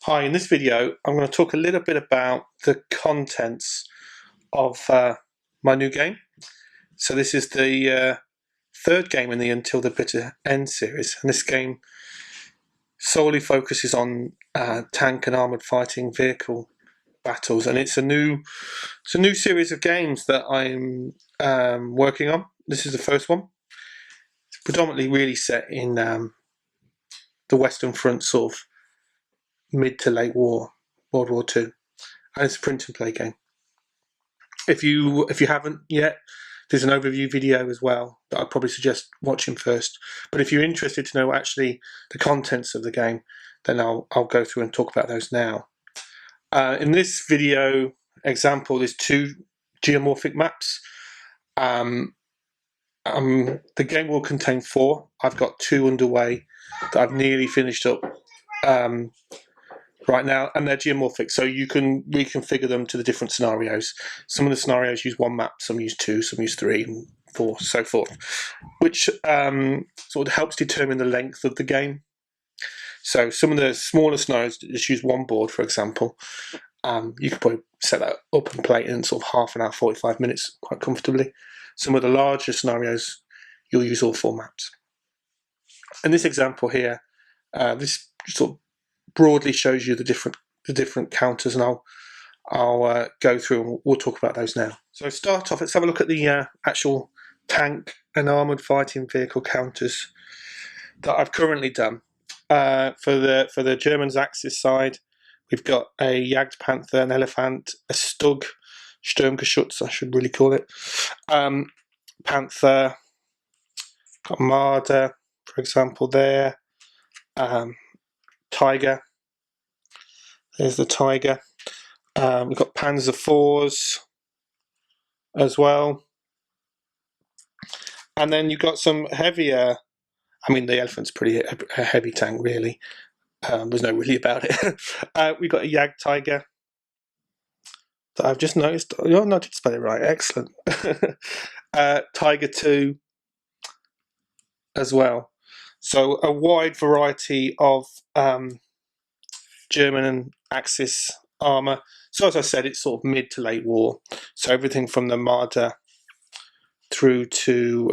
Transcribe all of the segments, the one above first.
Hi, in this video I'm going to talk a little bit about the contents of my new game. So this is the third game in the Until the Bitter End series, and this game solely focuses on tank and armoured fighting vehicle battles, and it's a new series of games that I'm working on. This is the first one. It's predominantly really set in the Western Front, sort of mid to late war, World War II, and it's a print and play game. If you haven't yet, there's an overview video as well that I'd probably suggest watching first. But if you're interested to know actually the contents of the game, then I'll go through and talk about those now. In this video example, there's two geomorphic maps. The game will contain 4. I've got 2 underway that I've nearly finished up right now, and they're geomorphic, so you can reconfigure them to the different scenarios. Some of the scenarios use 1 map, some use 2, some use 3, and 4, so forth, which sort of helps determine the length of the game. So some of the smaller scenarios just use 1 board, for example. You could probably set that up and play it in sort of half an hour, 45 minutes quite comfortably. Some of the larger scenarios, you'll use all 4 maps. In this example here, this sort of broadly shows you the different counters, and I'll go through and we'll talk about those now. So start off, let's have a look at the actual tank and armoured fighting vehicle counters that I've currently done. For the Germans Axis side, we've got a Jagdpanther, an Elephant, a Stug, Sturmgeschütz, I should really call it, Panther, got Marder, for example, there, Tiger. There's the Tiger. We've got Panzer IVs as well. And then you've got some heavier, I mean, the Elephant's pretty a heavy tank, really. There's no really about it. We've got a Jagdtiger that I've just noticed. Oh, no, I did spell it right. Excellent. Tiger II as well. So a wide variety of German and Axis armour. So as I said, it's sort of mid to late war. So everything from the Marder through to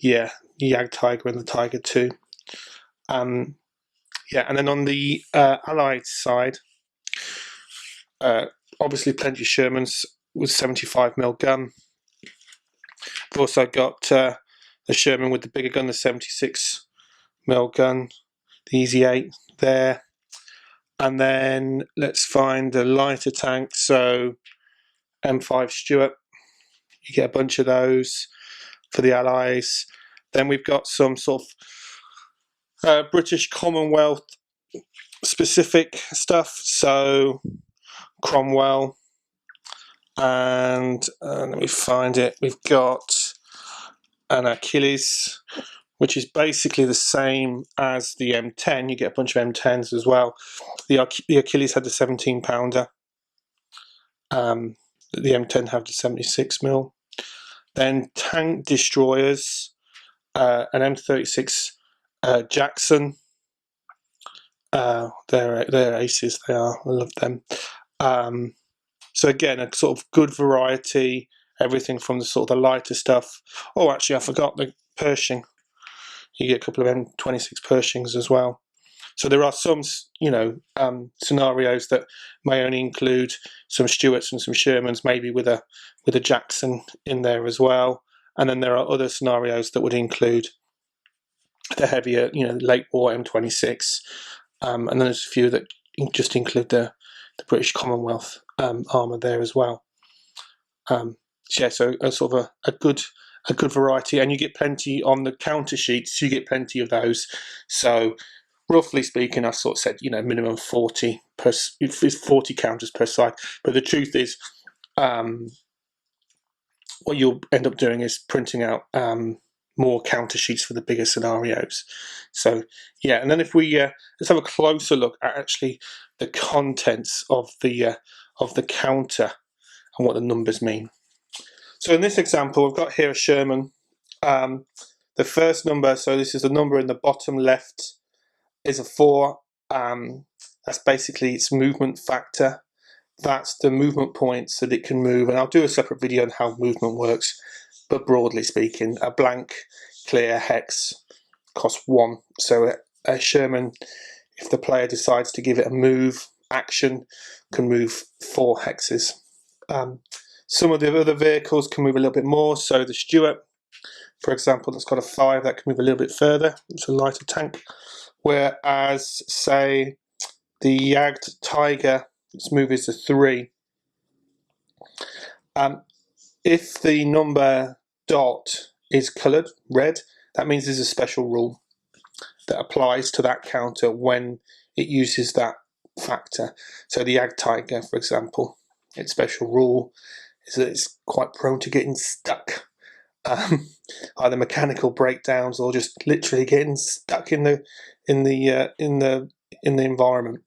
the Jagdtiger and the Tiger II. And then on the Allied side, obviously plenty of Shermans with 75mm gun. We've also got the Sherman with the bigger gun, the 76mm gun, the Easy 8 there. And then let's find the lighter tank, so M5 Stuart. You get a bunch of those for the Allies. Then we've got some sort of British Commonwealth specific stuff, so Cromwell, and let me find it. We've got an Achilles, which is basically the same as the M10. You get a bunch of M10s as well. The Achilles had the 17-pounder. The M10 have the 76mm. Then tank destroyers, an M36 Jackson. They're aces. They are. I love them. So again, a sort of good variety. Everything from the sort of the lighter stuff. Oh, actually, I forgot the Pershing. You get a couple of M26 Pershings as well. So there are some, scenarios that may only include some Stuarts and some Shermans, maybe with a Jackson in there as well. And then there are other scenarios that would include the heavier, late war M26. And then there's a few that just include the British Commonwealth armour there as well. So a sort of a good variety, and you get plenty on the counter sheets. You get plenty of those. So roughly speaking, I've sort of said minimum 40 counters per side. But the truth is, what you'll end up doing is printing out more counter sheets for the bigger scenarios. So and then if we let's have a closer look at actually the contents of the counter and what the numbers mean. So in this example, we've got here a Sherman. The first number, so this is the number in the bottom left, is a 4. That's basically its movement factor. That's the movement points that it can move, and I'll do a separate video on how movement works, but broadly speaking, a blank clear hex costs 1. So a Sherman, if the player decides to give it a move action, can move 4 hexes. Some of the other vehicles can move a little bit more, so the Stuart, for example, that's got a 5, that can move a little bit further. It's a lighter tank. Whereas, say, the Jagd Tiger, its move is a 3. If the number dot is coloured red, that means there's a special rule that applies to that counter when it uses that factor. So the Jagd Tiger, for example, its special rule is that it's quite prone to getting stuck, either mechanical breakdowns or just literally getting stuck in the environment.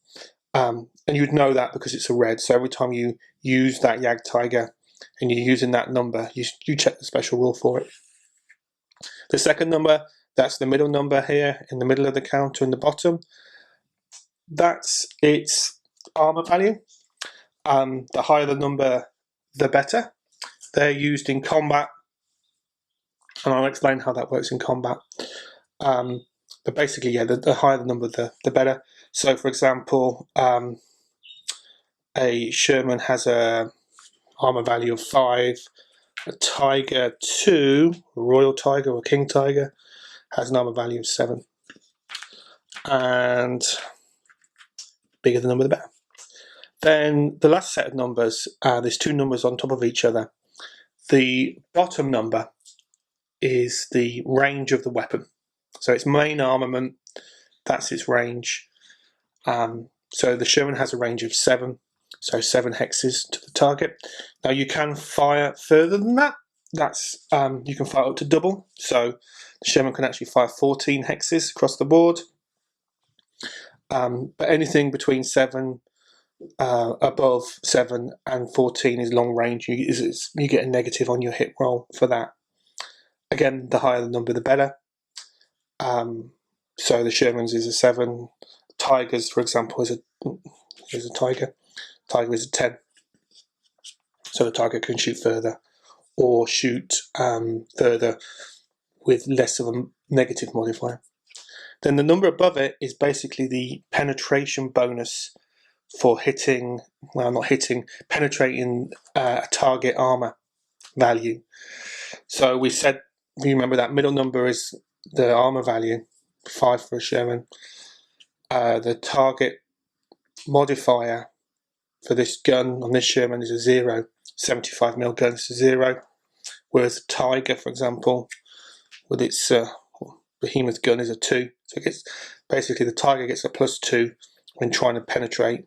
And you'd know that because it's a red. So every time you use that Jagd Tiger and you're using that number, you check the special rule for it. The second number, that's the middle number here in the middle of the counter in the bottom. That's its armor value. The higher the number, the better. They're used in combat, and I'll explain how that works in combat. But basically, yeah, the higher the number, the better. So, for example, a Sherman has a armor value of 5. A Tiger 2, a Royal Tiger or King Tiger, has an armor value of 7. And bigger the number, the better. Then the last set of numbers, there's 2 numbers on top of each other. The bottom number is the range of the weapon. So its main armament, that's its range. So the Sherman has a range of 7, so 7 hexes to the target. Now you can fire further than that. That's you can fire up to double. So the Sherman can actually fire 14 hexes across the board. But anything between 7, above 7 and 14 is long range. You get a negative on your hit roll for that. Again, the higher the number, the better. So the Sherman's is a 7. Tigers, for example, is a Tiger. Tiger is a 10. So the Tiger can shoot further or shoot further with less of a negative modifier. Then the number above it is basically the penetration bonus for hitting, well, not hitting, penetrating a target armor value. So we said, you remember that middle number is the armor value, 5 for a Sherman. The target modifier for this gun on this Sherman is a 0. 75mm gun is a 0. Whereas the Tiger, for example, with its behemoth gun is a 2. So it gets, basically the Tiger gets a +2 when trying to penetrate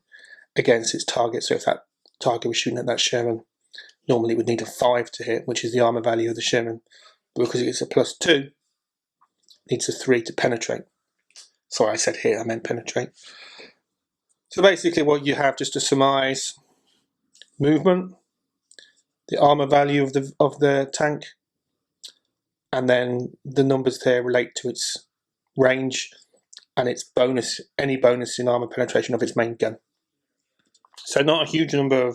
against its target. So if that target was shooting at that Sherman, normally it would need a 5 to hit, which is the armor value of the Sherman. But because it gets a +2, it needs a 3 to penetrate. Sorry, I said hit, I meant penetrate. So basically what you have, just to surmise, movement, the armor value of the tank, and then the numbers there relate to its range and its bonus, any bonus in armor penetration of its main gun. So not a huge number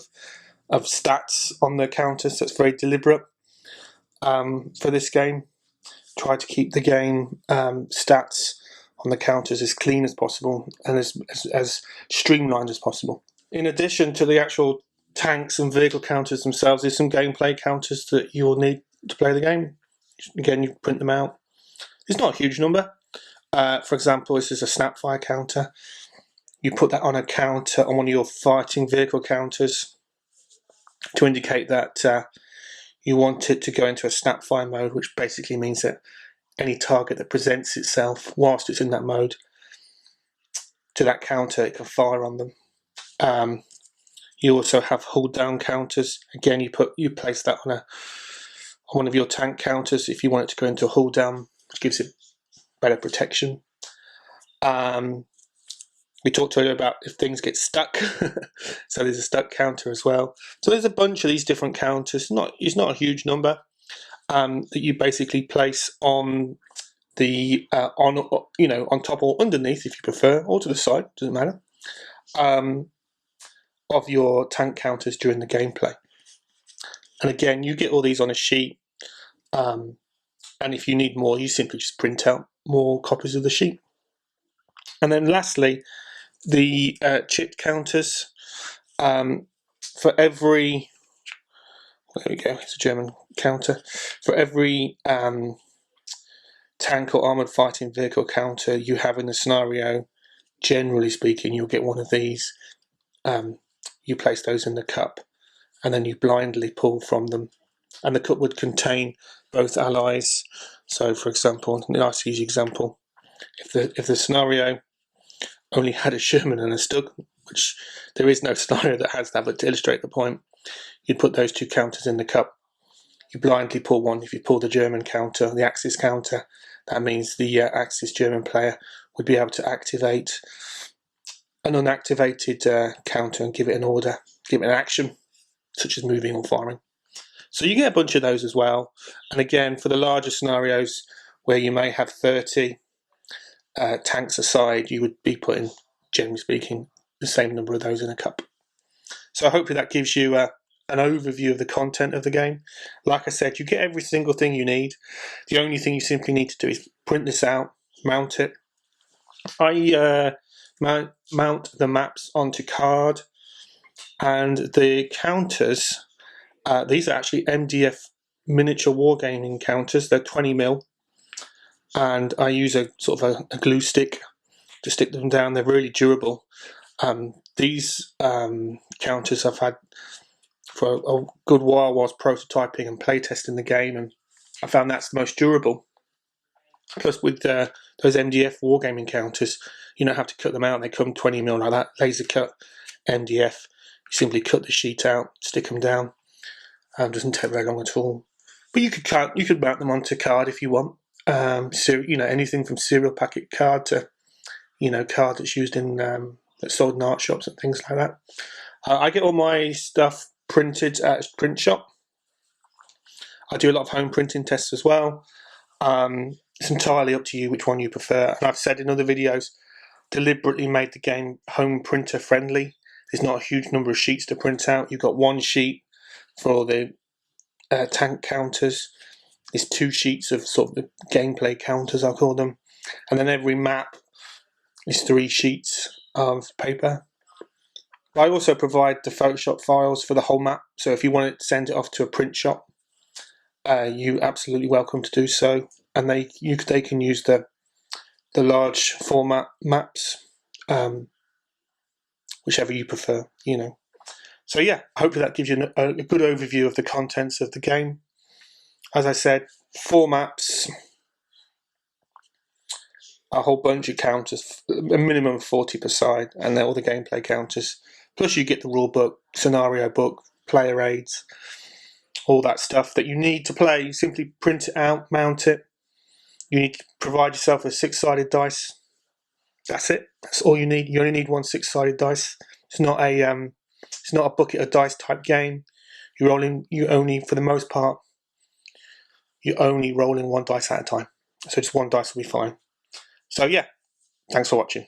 of stats on the counters. That's very deliberate for this game. Try to keep the game stats on the counters as clean as possible and as streamlined as possible. In addition to the actual tanks and vehicle counters themselves, there's some gameplay counters that you'll need to play the game. Again, you print them out. It's not a huge number. For example, this is a snapfire counter. You put that on a counter on one of your fighting vehicle counters to indicate that you want it to go into a snapfire mode, which basically means that any target that presents itself whilst it's in that mode to that counter, it can fire on them. You also have hold down counters. Again, you place that on one of your tank counters if you want it to go into a hold down, which gives it better protection. We talked earlier about if things get stuck, so there's a stuck counter as well. So there's a bunch of these different counters. It's not a huge number that you basically place on the on top or underneath if you prefer, or to the side, doesn't matter, of your tank counters during the gameplay. And again, you get all these on a sheet, and if you need more, you simply just print out more copies of the sheet. And then lastly, the chit counters. For every, there we go, it's a German counter. For every tank or armoured fighting vehicle counter you have in the scenario, generally speaking, you'll get one of these. You place those in the cup, and then you blindly pull from them. And the cup would contain both allies. So, for example, a nice easy example: if the scenario only had a Sherman and a Stug, which there is no scenario that has that, but to illustrate the point, you'd put those two counters in the cup. You blindly pull one. If you pull the German counter, the Axis counter, that means the Axis German player would be able to activate an unactivated counter and give it an order, give it an action, such as moving or firing. So you get a bunch of those as well. And again, for the larger scenarios where you may have 30 tanks aside, you would be putting, generally speaking, the same number of those in a cup. So hopefully that gives you an overview of the content of the game. Like I said, you get every single thing you need. The only thing you simply need to do is print this out, mount it. I mount the maps onto card, and the counters, these are actually MDF miniature wargaming counters. They're 20mm, and I use a sort of a glue stick to stick them down. They're really durable. These counters I've had for a good while whilst prototyping and playtesting the game, and I found that's the most durable. Plus, with those MDF wargaming counters, you don't have to cut them out. They come 20mm like that, laser cut MDF. You simply cut the sheet out, stick them down. Doesn't take very long at all. But you could mount them onto card if you want. So anything from serial packet card to card that's used in that's sold in art shops and things like that. I get all my stuff printed at a print shop. I do a lot of home printing tests as well. It's entirely up to you which one you prefer. And I've said in other videos, deliberately made the game home printer friendly. There's not a huge number of sheets to print out. You've got one sheet for the tank counters. There's 2 sheets of sort of the gameplay counters, I'll call them. And then every map is 3 sheets of paper. I also provide the Photoshop files for the whole map, so if you want to send it off to a print shop, you're absolutely welcome to do so, and they can use the large format maps, whichever you prefer, So yeah, hopefully that gives you a good overview of the contents of the game. As I said, 4 maps, a whole bunch of counters, a minimum of 40 per side, and they're all the gameplay counters. Plus you get the rule book, scenario book, player aids, all that stuff that you need to play. You simply print it out, mount it. You need to provide yourself with 6-sided dice. That's it. That's all you need. You only need 1 6-sided dice. It's not a bucket of dice type game. For the most part, you're only rolling 1 dice at a time. So just 1 dice will be fine. So yeah, thanks for watching.